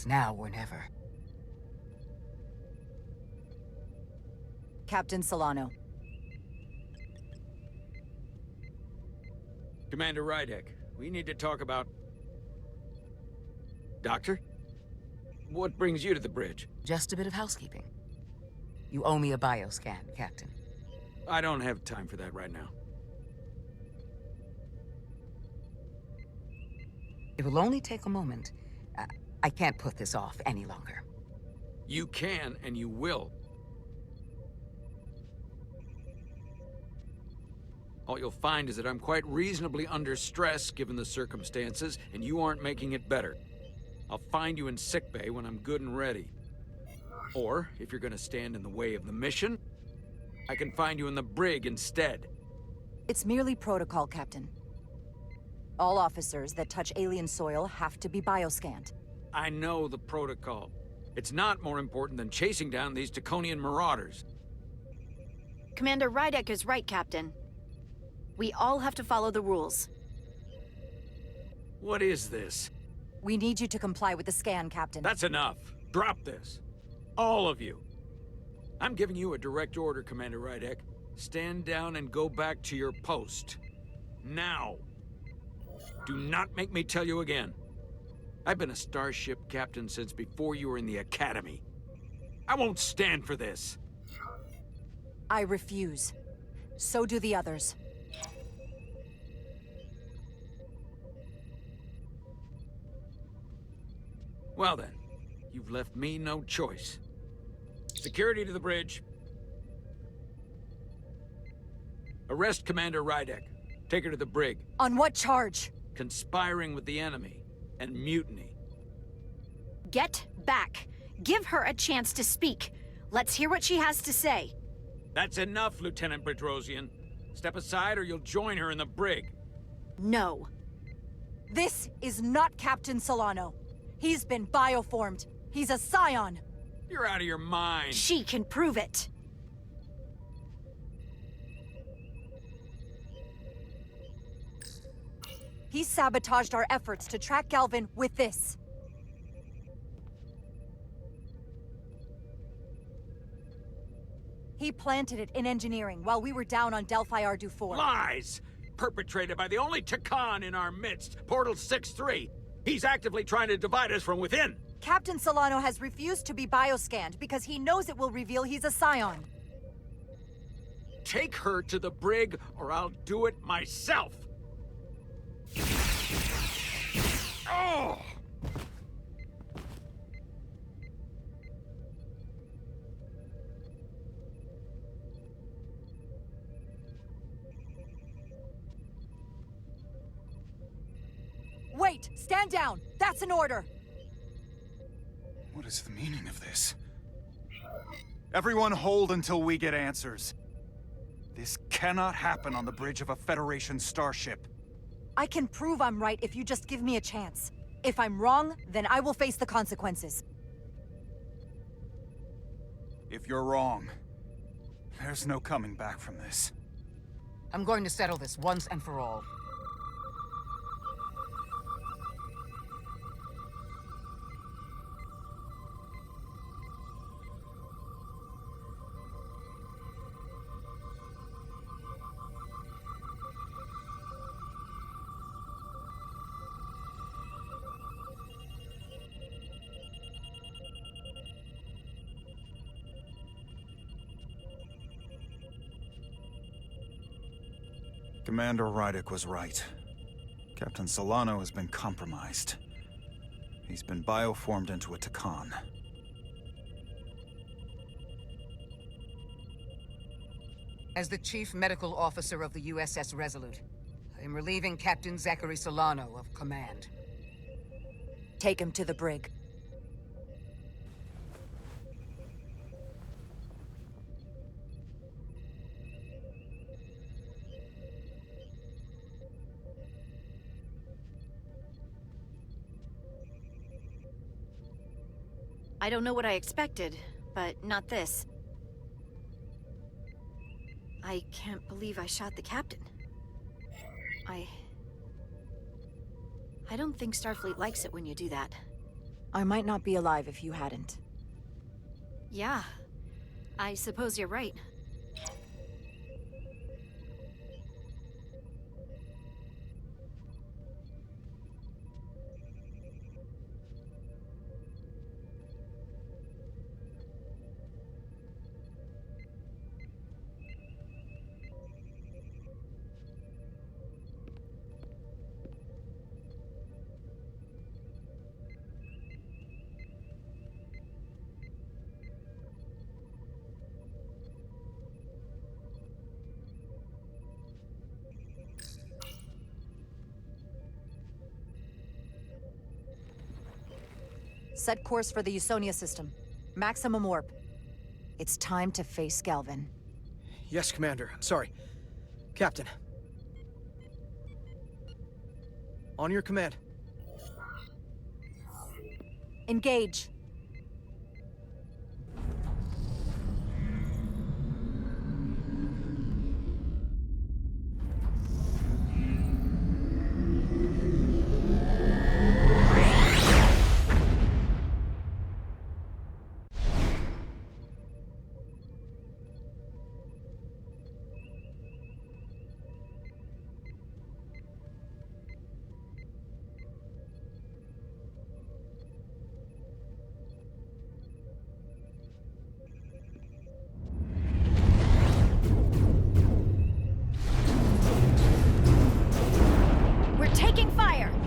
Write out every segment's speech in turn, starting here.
It's now or never. Captain Solano. Commander Rydek, we need to talk about... Doctor? What brings you to the bridge? Just a bit of housekeeping. You owe me a bioscan, Captain. I don't have time for that right now. It will only take a moment. I can't put this off any longer. You can, and you will. All you'll find is that I'm quite reasonably under stress given the circumstances, and you aren't making it better. I'll find you in sickbay when I'm good and ready. Or, if you're gonna stand in the way of the mission, I can find you in the brig instead. It's merely protocol, Captain. All officers that touch alien soil have to be bioscanned. I know the protocol. It's not more important than chasing down these Taconian marauders. Commander Rydek is right, Captain. We all have to follow the rules. What is this? We need you to comply with the scan, Captain. That's enough. Drop this. All of you. I'm giving you a direct order, Commander Rydek. Stand down and go back to your post. Now. Do not make me tell you again. I've been a starship captain since before you were in the Academy. I won't stand for this. I refuse. So do the others. Well then, you've left me no choice. Security to the bridge. Arrest Commander Rydek. Take her to the brig. On what charge? Conspiring with the enemy and mutiny. Get back. Give her a chance to speak. Let's hear what she has to say. That's enough, Lieutenant Bedrosian. Step aside or you'll join her in the brig. No. This is not Captain Solano. He's been bioformed. He's a scion. You're out of your mind. She can prove it. He sabotaged our efforts to track Galvin with this. He planted it in engineering while we were down on Delphi Ardu 4. Lies! Perpetrated by the only Takan in our midst, Portal 6-3. He's actively trying to divide us from within. Captain Solano has refused to be bioscanned because he knows it will reveal he's a scion. Take her to the brig or I'll do it myself. Oh! Wait! Stand down! That's an order! What is the meaning of this? Everyone hold until we get answers. This cannot happen on the bridge of a Federation starship. I can prove I'm right if you just give me a chance. If I'm wrong, then I will face the consequences. If you're wrong, there's no coming back from this. I'm going to settle this once and for all. Commander Rydek was right. Captain Solano has been compromised. He's been bioformed into a Takan. As the Chief Medical Officer of the USS Resolute, I am relieving Captain Zachary Solano of command. Take him to the brig. I don't know what I expected, but not this. I can't believe I shot the captain. I don't think Starfleet likes it when you do that. I might not be alive if you hadn't. Yeah, I suppose you're right. Set course for the Usonia system. Maximum warp. It's time to face Galvin. Yes, Commander. Sorry. Captain. On your command. Engage.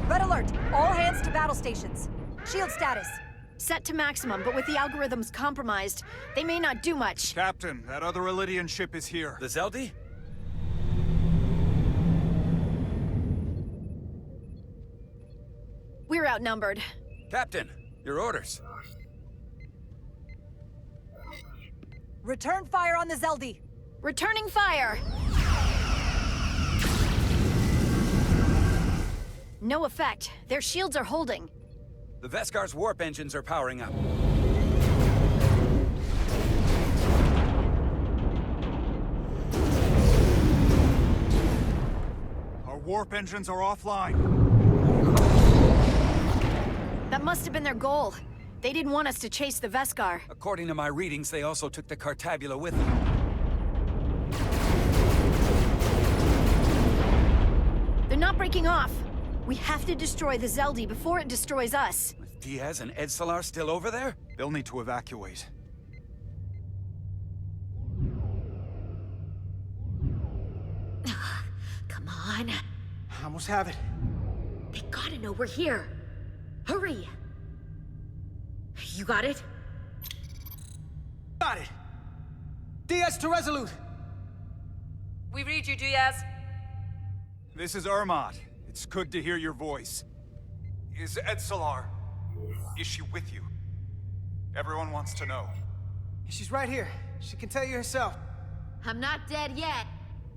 Red alert! All hands to battle stations. Shield status. Set to maximum, but with the algorithms compromised, they may not do much. Captain, that other Elydian ship is here. The Zeldi? We're outnumbered. Captain, your orders. Return fire on the Zeldi. Returning fire! No effect. Their shields are holding. The Veskar's warp engines are powering up. Our warp engines are offline. That must have been their goal. They didn't want us to chase the Veskar. According to my readings, they also took the Cartabula with them. They're not breaking off. We have to destroy the Zeldi before it destroys us. With Diaz and Edsalar still over there? They'll need to evacuate. Come on. I almost have it. They gotta know we're here. Hurry! You got it? Got it! Diaz to Resolute! We read you, Diaz. This is Fmod. It's good to hear your voice. Is Edsalar... is she with you? Everyone wants to know. She's right here. She can tell you herself. I'm not dead yet.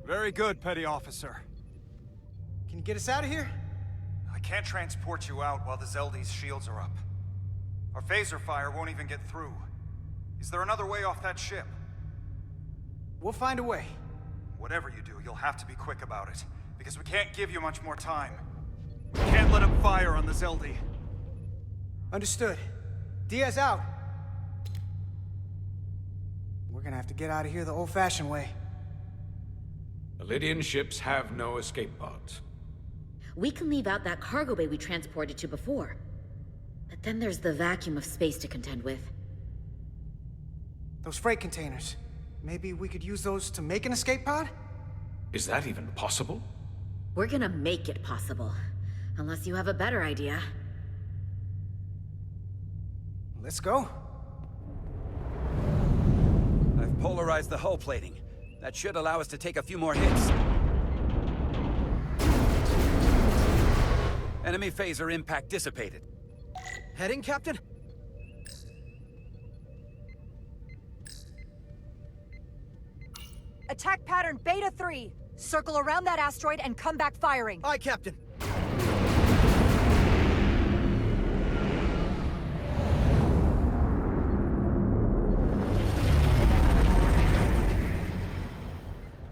Very good, Petty Officer. Can you get us out of here? I can't transport you out while the Zeldi's shields are up. Our phaser fire won't even get through. Is there another way off that ship? We'll find a way. Whatever you do, you'll have to be quick about it, because we can't give you much more time. We can't let them fire on the Zeldi. Understood. Diaz out. We're gonna have to get out of here the old-fashioned way. Elydian ships have no escape pods. We can leave out that cargo bay we transported to before. But then there's the vacuum of space to contend with. Those freight containers. Maybe we could use those to make an escape pod? Is that even possible? We're gonna make it possible. Unless you have a better idea. Let's go. I've polarized the hull plating. That should allow us to take a few more hits. Enemy phaser impact dissipated. Heading, Captain? Attack pattern Beta 3. Circle around that asteroid and come back firing. Aye, Captain.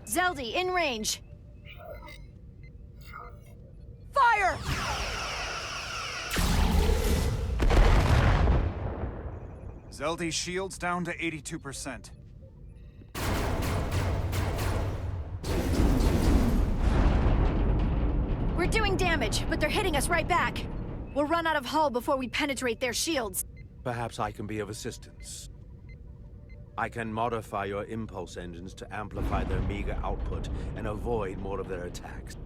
Zeldi, in range. Fire! Zeldy's shield's down to 82%. We're doing damage, but they're hitting us right back. We'll run out of hull before we penetrate their shields. Perhaps I can be of assistance. I can modify your impulse engines to amplify their meager output and avoid more of their attacks.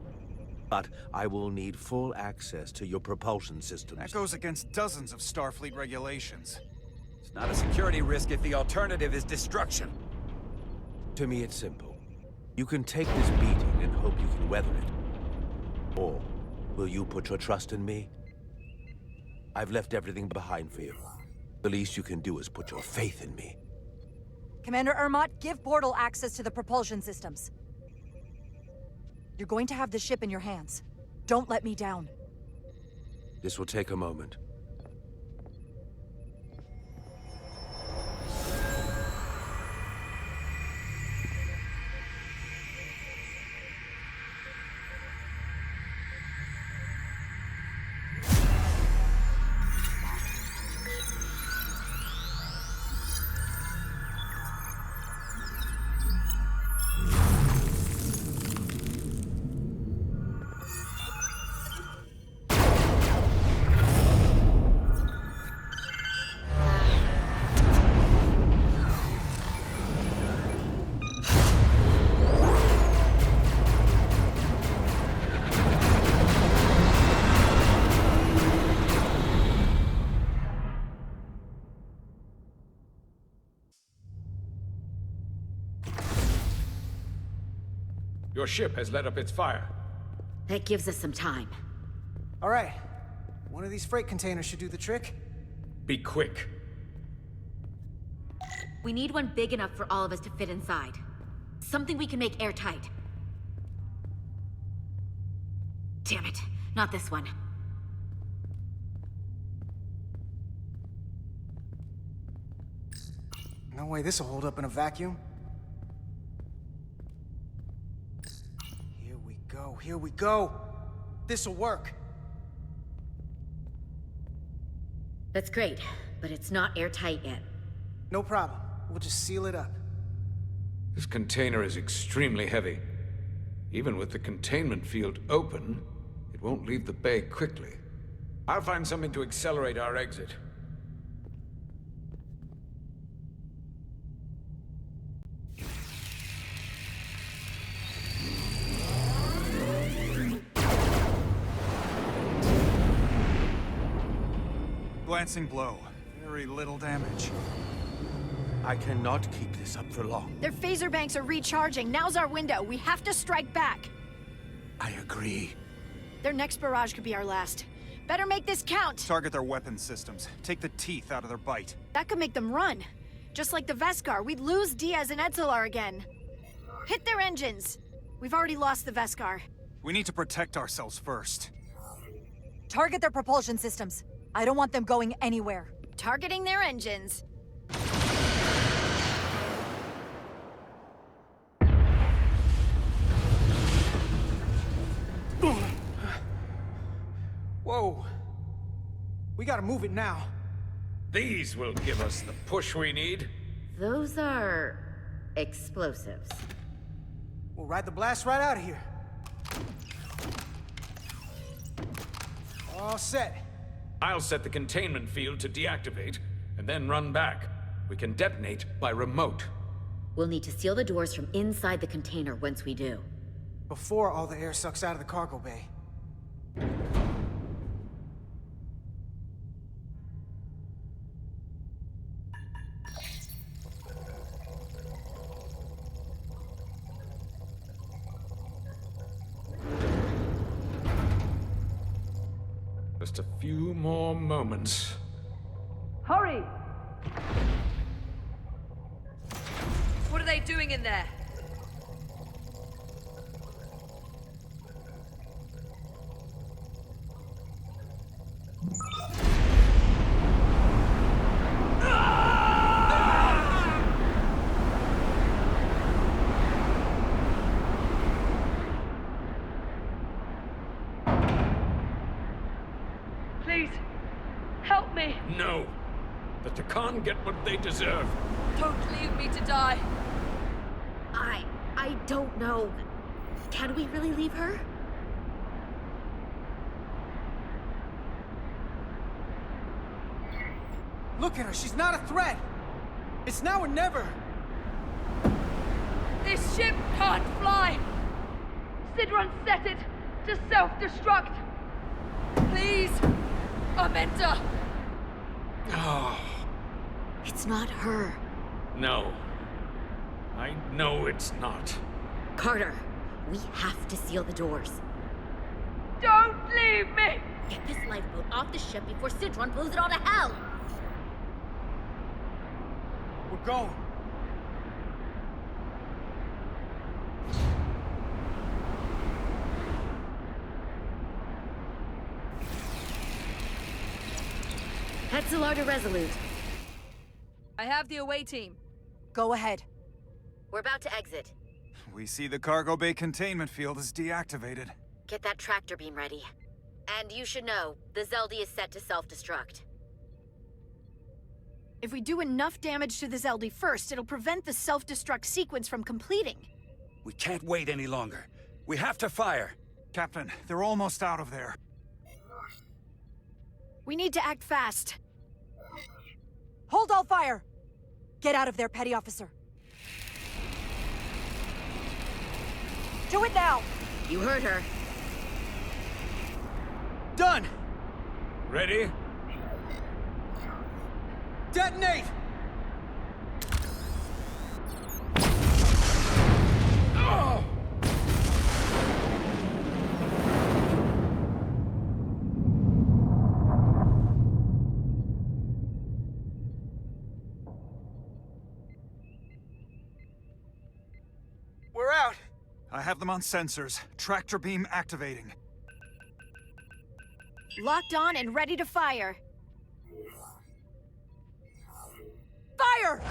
But I will need full access to your propulsion systems. That goes against dozens of Starfleet regulations. It's not a security risk if the alternative is destruction. To me, it's simple. You can take this beating and hope you can weather it. Or will you put your trust in me? I've left everything behind for you. The least you can do is put your faith in me. Commander Fmod, give portal access to the propulsion systems. You're going to have the ship in your hands. Don't let me down. This will take a moment. Your ship has let up its fire. That gives us some time. All right. One of these freight containers should do the trick. Be quick. We need one big enough for all of us to fit inside. Something we can make airtight. Damn it, not this one. No way this'll hold up in a vacuum. Here we go. This'll work. That's great, but it's not airtight yet. No problem. We'll just seal it up. This container is extremely heavy. Even with the containment field open, it won't leave the bay quickly. I'll find something to accelerate our exit. Glancing blow. Very little damage. I cannot keep this up for long. Their phaser banks are recharging. Now's our window. We have to strike back. I agree. Their next barrage could be our last. Better make this count. Target their weapon systems. Take the teeth out of their bite. That could make them run. Just like the Veskar, we'd lose Diaz and Etzelar again. Hit their engines. We've already lost the Veskar. We need to protect ourselves first. Target their propulsion systems. I don't want them going anywhere. Targeting their engines. Whoa. We gotta move it now. These will give us the push we need. Those are explosives. We'll ride the blast right out of here. All set. I'll set the containment field to deactivate, and then run back. We can detonate by remote. We'll need to seal the doors from inside the container once we do. Before all the air sucks out of the cargo bay. Just a few more moments. Hurry! What are they doing in there? Please, help me. No. The Takan them get what they deserve. Don't leave me to die. I don't know. Can we really leave her? Look at her, she's not a threat! It's now or never! This ship can't fly. Sidron set it to self-destruct. Please, Amenta. Oh, It's not her. no. I know it's not. Carter, we have to seal the doors. Don't leave me. Get this lifeboat off the ship before Sidron blows it all to hell! We're going. Hetzelar to Resolute. I have the away team. Go ahead. We're about to exit. We see the cargo bay containment field is deactivated. Get that tractor beam ready. And you should know, the Zeldy is set to self-destruct. If we do enough damage to the Zeldy first, it'll prevent the self-destruct sequence from completing. We can't wait any longer. We have to fire. Captain, they're almost out of there. We need to act fast. Hold all fire! Get out of there, Petty Officer. Do it now! You heard her. Done! Ready? Detonate! Oh! We're out! I have them on sensors. Tractor beam activating. Locked on and ready to fire. Fire!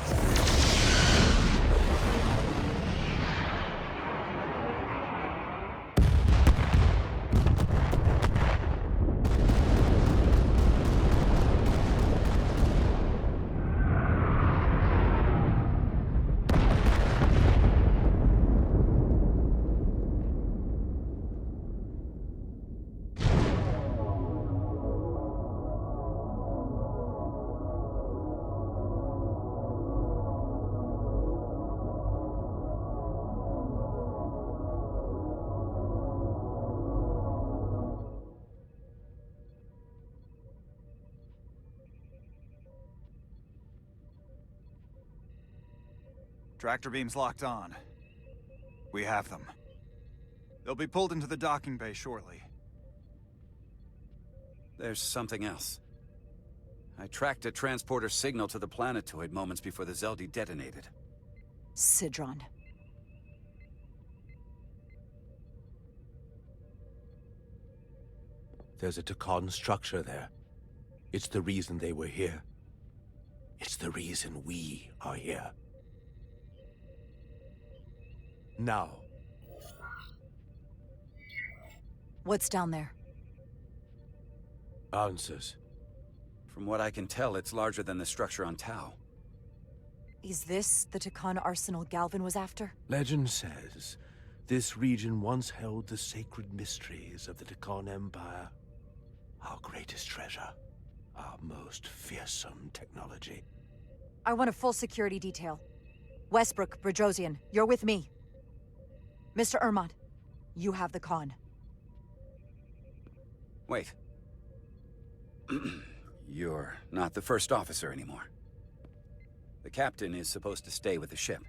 Tractor beam's locked on. We have them. They'll be pulled into the docking bay shortly. There's something else. I tracked a transporter signal to the planetoid moments before the Zeldy detonated. Sidron. There's a Takan structure there. It's the reason they were here. It's the reason we are here. Now. What's down there? Answers. From what I can tell, it's larger than the structure on Tau. Is this the Takan arsenal Galvin was after? Legend says this region once held the sacred mysteries of the Takan Empire. Our greatest treasure. Our most fearsome technology. I want a full security detail. Westbrook, Bredrosian, you're with me. Mr. Ermont, you have the con. Wait. You're not the first officer anymore. The captain is supposed to stay with the ship.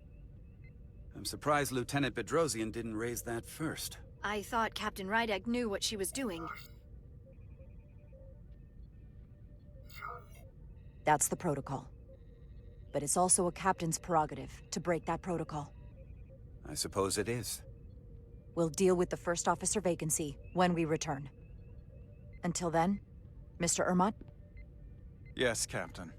I'm surprised Lieutenant Bedrosian didn't raise that first. I thought Captain Rydek knew what she was doing. That's the protocol. But it's also a captain's prerogative to break that protocol. I suppose it is. We'll deal with the first officer vacancy when we return. Until then, Mr. Ermont? Yes, Captain.